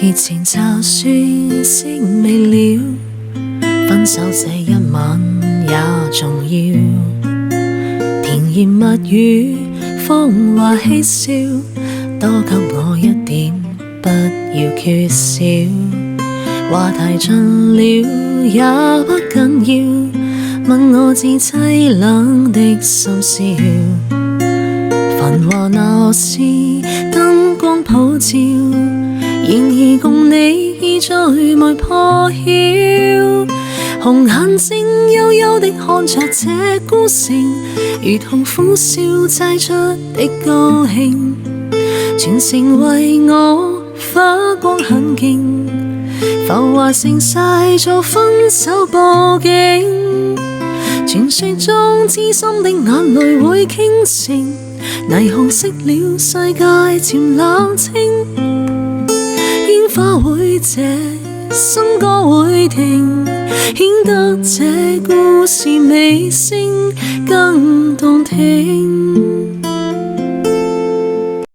熱情就算熄微了，分手這一晚也重要。甜言蜜語，謊話嬉笑，多給我一點，不要缺少。話題盡了也不緊要，問我至凄冷的深宵。繁華鬧市，燈光普照，然而共你已在夢破曉。紅眼睛幽幽地看着這孤城，如同苦笑擠出的高興。全城為我花光很勁，浮華盛晒做分手佈景。傳說中知心的眼淚會傾城，霓虹熄了，世界漸冷清。煙花會謝，笙歌會停，顯得這故事尾聲更動聽。